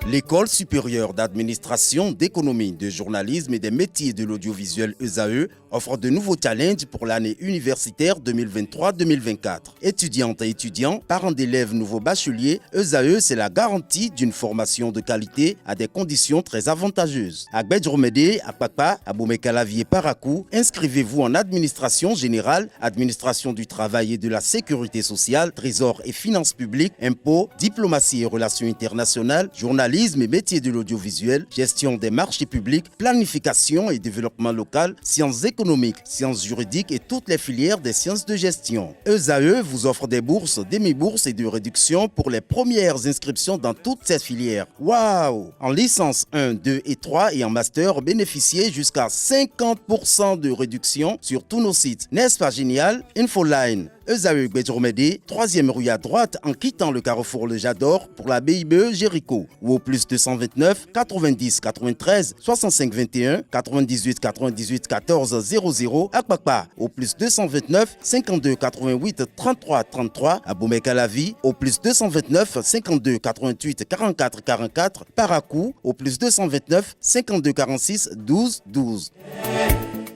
L'École supérieure d'administration, d'économie, de journalisme et des métiers de l'audiovisuel ESAE offre de nouveaux challenges pour l'année universitaire 2023-2024. Étudiantes et étudiants, parents d'élèves nouveaux bacheliers, ESAE, c'est la garantie d'une formation de qualité à des conditions très avantageuses. À Gbedjromede, à Papa, à Boumekalavi et Parakou, inscrivez-vous en administration générale, administration du travail et de la sécurité sociale, trésor et finances publiques, impôts, diplomatie et relations internationales, journalisme et métiers de l'audiovisuel, gestion des marchés publics, planification et développement local, sciences économiques, sciences juridiques et toutes les filières des sciences de gestion. ESAE vous offre des bourses, demi-bourses et de réductions pour les premières inscriptions dans toutes ces filières. Waouh! En licence 1, 2 et 3 et en master, bénéficiez jusqu'à 50% de réduction sur tous nos sites. N'est-ce pas génial? Infoline. ESAE Gbedjromede, 3e rue à droite en quittant le carrefour Le Jador pour la BIBE Jéricho ou au plus 229 90 93 65 21 98 98 14 00 à Kpakpa au plus 229 52 88 33 33 à Boumekalavi au plus 229 52 88 44 44 Parakou au plus 229 52 46 12 12.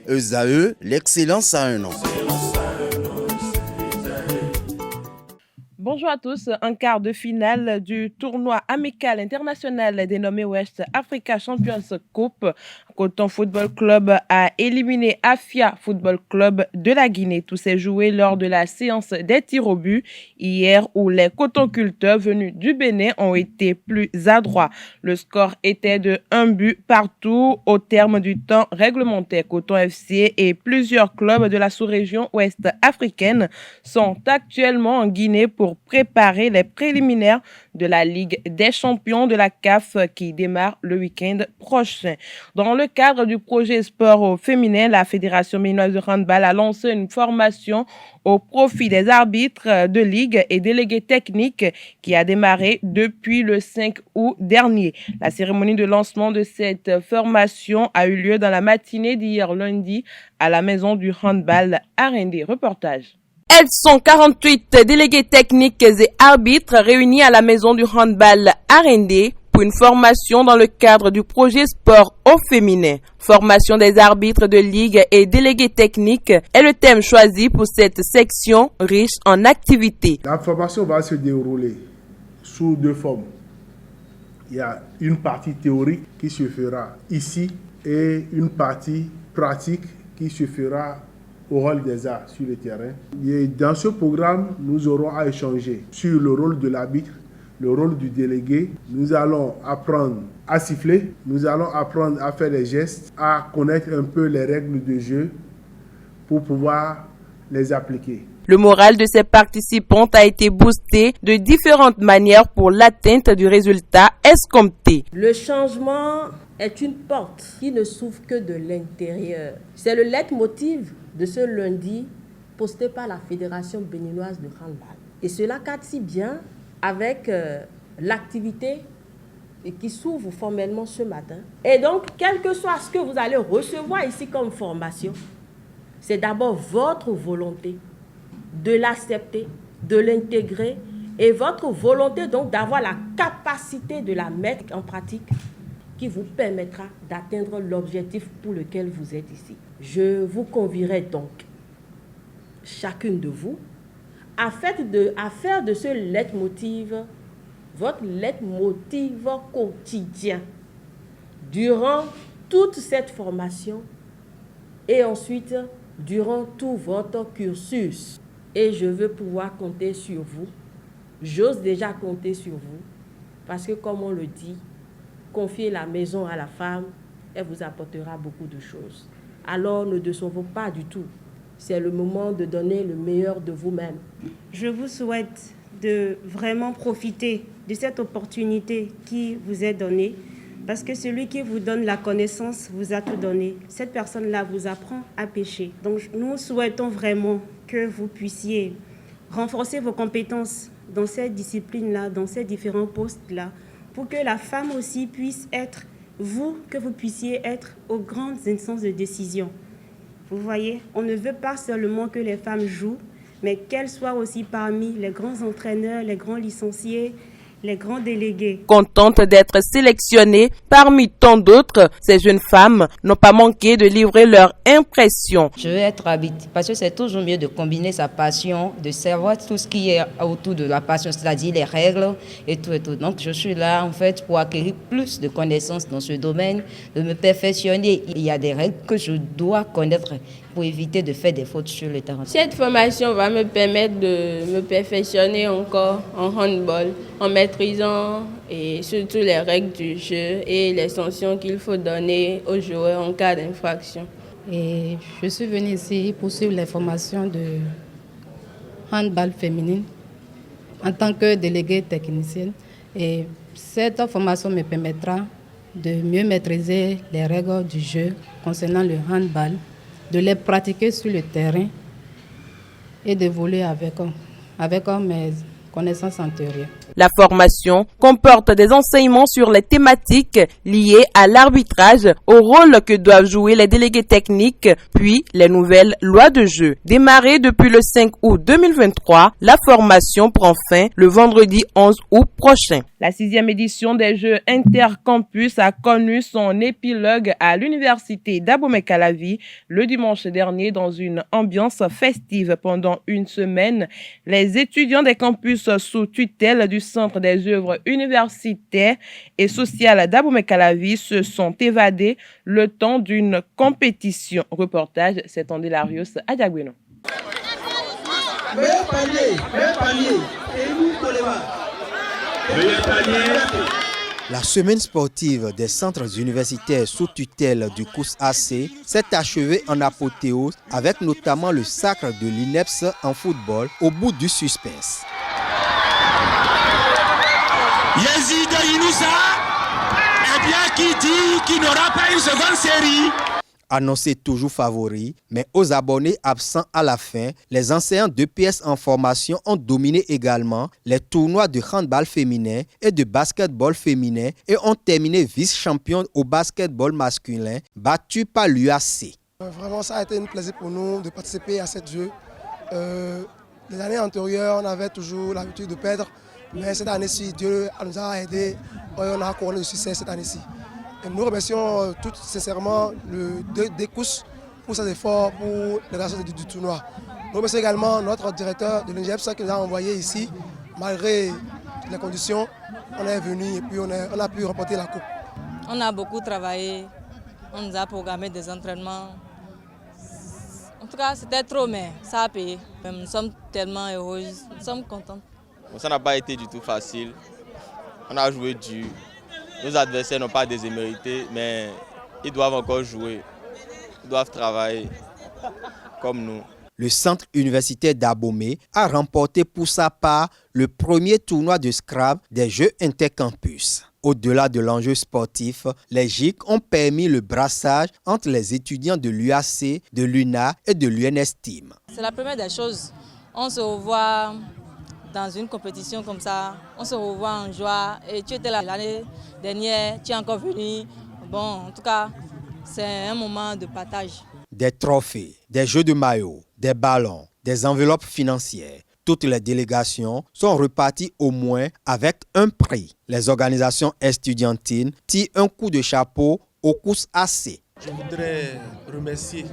ESAE, l'excellence à un an. Bonjour à tous, un quart de finale du tournoi amical international dénommé West Africa Champions Cup. Coton Football Club a éliminé Afia Football Club de la Guinée. Tout s'est joué lors de la séance des tirs au but hier où les cotonculteurs venus du Bénin ont été plus adroits. Le score était de 1 but partout au terme du temps réglementaire. Coton FC et plusieurs clubs de la sous-région ouest africaine sont actuellement en Guinée pour préparer les préliminaires de la Ligue des champions de la CAF qui démarre le week-end prochain. Dans le cadre du projet sport féminin, la Fédération béninoise de handball a lancé une formation au profit des arbitres de ligue et délégués techniques qui a démarré depuis le 5 août dernier. La cérémonie de lancement de cette formation a eu lieu dans la matinée d'hier lundi à la maison du handball Arendé. Reportage. Elles sont 48 délégués techniques et arbitres réunis à la maison du handball Arendé pour une formation dans le cadre du projet sport au féminin. Formation des arbitres de ligue et délégués techniques est le thème choisi pour cette section riche en activités. La formation va se dérouler sous deux formes. Il y a une partie théorique qui se fera ici et une partie pratique qui se fera au hall des arts sur le terrain. Et dans ce programme, nous aurons à échanger sur le rôle de l'arbitre, le rôle du délégué. Nous allons apprendre à siffler, nous allons apprendre à faire des gestes, à connaître un peu les règles de jeu pour pouvoir les appliquer. Le moral de ces participantes a été boosté de différentes manières pour l'atteinte du résultat escompté. Le changement est une porte qui ne s'ouvre que de l'intérieur. C'est le leitmotiv de ce lundi posté par la Fédération béninoise de handball. Et cela cadre si bien avec l'activité qui s'ouvre formellement ce matin. Et donc, quel que soit ce que vous allez recevoir ici comme formation, c'est d'abord votre volonté de l'accepter, de l'intégrer et votre volonté donc d'avoir la capacité de la mettre en pratique qui vous permettra d'atteindre l'objectif pour lequel vous êtes ici. Je vous convierai donc, chacune de vous, à faire de ce leitmotiv votre leitmotiv quotidien durant toute cette formation et ensuite durant tout votre cursus. Et je veux pouvoir compter sur vous. J'ose déjà compter sur vous parce que comme on le dit, confier la maison à la femme, elle vous apportera beaucoup de choses. Alors ne décevons pas du tout. C'est le moment de donner le meilleur de vous-même. Je vous souhaite de vraiment profiter de cette opportunité qui vous est donnée parce que celui qui vous donne la connaissance vous a tout donné. Cette personne-là vous apprend à pêcher. Donc nous souhaitons vraiment que vous puissiez renforcer vos compétences dans cette discipline-là, dans ces différents postes-là, pour que la femme aussi puisse être, que vous puissiez être aux grandes instances de décision. Vous voyez, on ne veut pas seulement que les femmes jouent, mais qu'elle soit aussi parmi les grands entraîneurs, les grands licenciés, les grands délégués. Contentes d'être sélectionnées parmi tant d'autres, ces jeunes femmes n'ont pas manqué de livrer leur impression. Je veux être habite parce que c'est toujours mieux de combiner sa passion, de savoir tout ce qui est autour de la passion, c'est-à-dire les règles et tout et tout. Donc je suis là en fait pour acquérir plus de connaissances dans ce domaine, de me perfectionner. Il y a des règles que je dois connaître pour éviter de faire des fautes sur le terrain. Cette formation va me permettre de me perfectionner encore en handball, en maîtrisant et surtout les règles du jeu et les sanctions qu'il faut donner aux joueurs en cas d'infraction. Et je suis venue ici pour suivre les formations de handball féminine en tant que déléguée technicienne. Et cette formation me permettra de mieux maîtriser les règles du jeu concernant le handball, de les pratiquer sur le terrain et d'évoluer avec mes connaissances antérieures. La formation comporte des enseignements sur les thématiques liées à l'arbitrage, au rôle que doivent jouer les délégués techniques, puis les nouvelles lois de jeu. Démarrée depuis le 5 août 2023, la formation prend fin le vendredi 11 août prochain. La 6e édition des Jeux Intercampus a connu son épilogue à l'université d'Abomey-Calavi le dimanche dernier dans une ambiance festive. Pendant une semaine, les étudiants des campus sous tutelle du Centre des œuvres universitaires et sociales d'Abomey-Calavi se sont évadés le temps d'une compétition. Reportage, c'est André Larios à Diagueno. La semaine sportive des centres universitaires sous tutelle du CUS AC s'est achevée en apothéose avec notamment le sacre de l'INEPS en football au bout du suspense. Yazid Inoussa, eh bien qui dit qu'il n'aura pas une seconde série. Annoncé toujours favori, mais aux abonnés absents à la fin, les enseignants d'EPS en formation ont dominé également les tournois de handball féminin et de basketball féminin et ont terminé vice-champion au basketball masculin, battu par l'UAC. Vraiment, ça a été un plaisir pour nous de participer à ce jeu. Les années antérieures, on avait toujours l'habitude de perdre, mais cette année-ci, Dieu nous a aidés, on a couronné le succès cette année-ci. Et nous remercions tout sincèrement le DECUS pour ses efforts pour l'organisation du tournoi. Nous remercions également notre directeur de l'INGEPS qui nous a envoyés ici. Malgré les conditions, on est venu et puis on a pu remporter la coupe. On a beaucoup travaillé, on nous a programmé des entraînements. En tout cas, c'était trop, mais ça a payé. Nous sommes tellement heureux, nous sommes contents. Ça n'a pas été du tout facile. On a joué dur. Nos adversaires n'ont pas démérité, mais ils doivent encore jouer. Ils doivent travailler comme nous. Le centre universitaire d'Abomey a remporté pour sa part le premier tournoi de Scrabble des Jeux Intercampus. Au-delà de l'enjeu sportif, les GIC ont permis le brassage entre les étudiants de l'UAC, de l'UNA et de l'UNSTIM. C'est la première des choses. On se revoit dans une compétition comme ça, on se revoit en joie. Et tu étais là l'année dernière, tu es encore venu. Bon, en tout cas, c'est un moment de partage. Des trophées, des jeux de maillot, des ballons, des enveloppes financières. Toutes les délégations sont reparties au moins avec un prix. Les organisations estudiantines tirent un coup de chapeau au CUS AC. Je voudrais remercier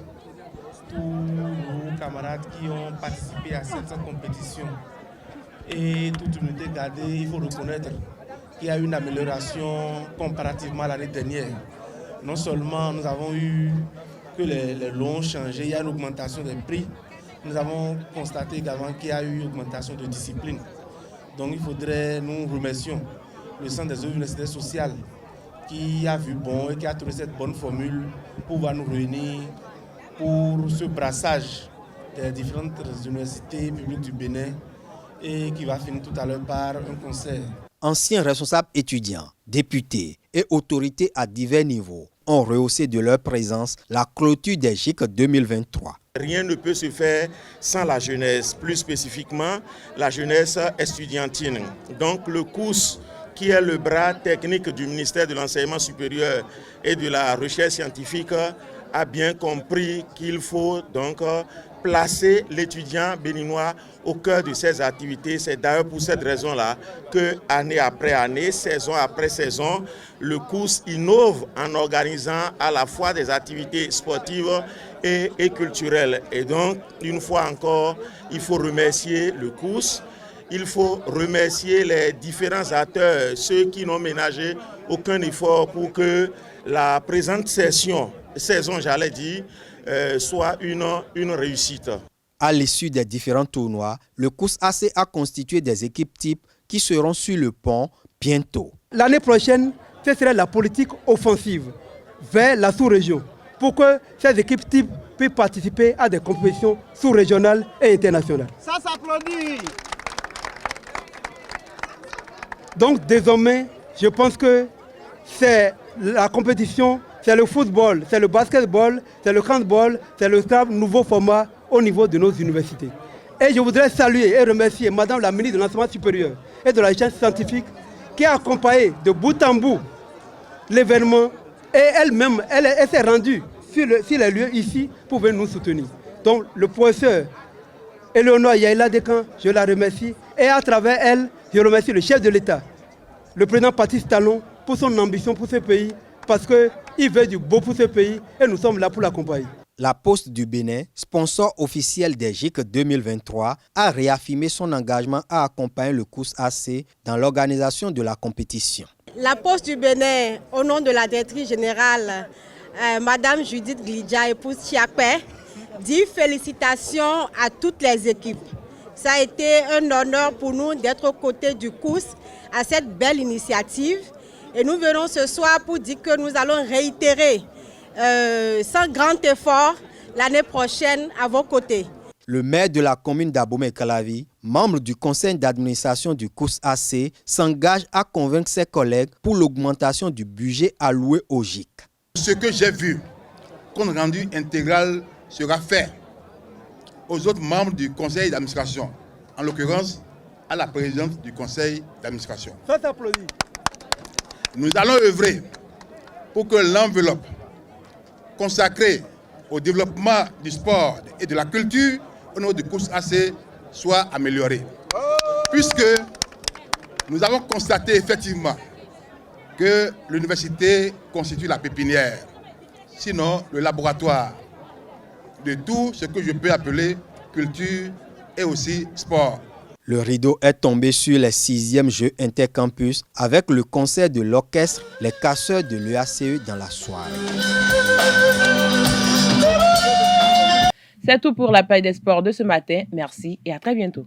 tous nos camarades qui ont participé à cette compétition. Et toute unité gardée, il faut reconnaître qu'il y a eu une amélioration comparativement à l'année dernière. Non seulement nous avons eu que les lots ont changé, il y a une augmentation des prix. Nous avons constaté également qu'il y a eu une augmentation de discipline. Donc il faudrait, nous remercions le Centre des œuvres universitaires sociales qui a vu bon et qui a trouvé cette bonne formule pour pouvoir nous réunir pour ce brassage des différentes universités publiques du Bénin et qui va finir tout à l'heure par un concert. Anciens responsables étudiants, députés et autorités à divers niveaux ont rehaussé de leur présence la clôture des GIC 2023. Rien ne peut se faire sans la jeunesse, plus spécifiquement la jeunesse estudiantine. Donc le CUS, qui est le bras technique du ministère de l'Enseignement supérieur et de la recherche scientifique, a bien compris qu'il faut donc placer l'étudiant béninois au cœur de ces activités. C'est d'ailleurs pour cette raison-là que, année après année, saison après saison, le COUS innove en organisant à la fois des activités sportives et culturelles. Et donc, une fois encore, il faut remercier le COUS, il faut remercier les différents acteurs, ceux qui n'ont ménagé aucun effort pour que la présente saison, j'allais dire, soit une réussite. À l'issue des différents tournois, le COUS AC a constitué des équipes types qui seront sur le pont bientôt. L'année prochaine, ce serait la politique offensive vers la sous-région pour que ces équipes types puissent participer à des compétitions sous-régionales et internationales. Ça s'applaudit. Donc désormais, je pense que c'est la compétition, c'est le football, c'est le basketball, c'est le handball, c'est le nouveau format au niveau de nos universités. Et je voudrais saluer et remercier Madame la ministre de l'Enseignement supérieur et de la Recherche scientifique qui a accompagné de bout en bout l'événement et elle-même, elle s'est rendue sur les lieux ici pour venir nous soutenir. Donc le professeur Eleonore Yaïla Dekan, je la remercie et à travers elle, je remercie le chef de l'État, le président Patrice Talon pour son ambition pour ce pays parce qu'il veut du beau pour ce pays et nous sommes là pour l'accompagner. La Poste du Bénin, sponsor officiel des JIC 2023, a réaffirmé son engagement à accompagner le COUS AC dans l'organisation de la compétition. La Poste du Bénin, au nom de la directrice générale, Madame Judith Glidja, épouse Chiapé, dit félicitations à toutes les équipes. Ça a été un honneur pour nous d'être aux côtés du COUS à cette belle initiative. Et nous venons ce soir pour dire que nous allons réitérer sans grand effort l'année prochaine à vos côtés. Le maire de la commune d'Abomey-Calavi, membre du conseil d'administration du COUS AC, s'engage à convaincre ses collègues pour l'augmentation du budget alloué au JIC. Ce que j'ai vu, compte rendu intégral sera fait aux autres membres du conseil d'administration, en l'occurrence à la présidente du conseil d'administration. Ça s'applaudit. Nous allons œuvrer pour que l'enveloppe consacrée au développement du sport et de la culture au niveau du COUS AC soit améliorée. Puisque nous avons constaté effectivement que l'université constitue la pépinière, sinon le laboratoire de tout ce que je peux appeler culture et aussi sport. Le rideau est tombé sur les 6e Jeux Intercampus avec le concert de l'orchestre Les Casseurs de l'EACE dans la soirée. C'est tout pour la Paille des Sports de ce matin. Merci et à très bientôt.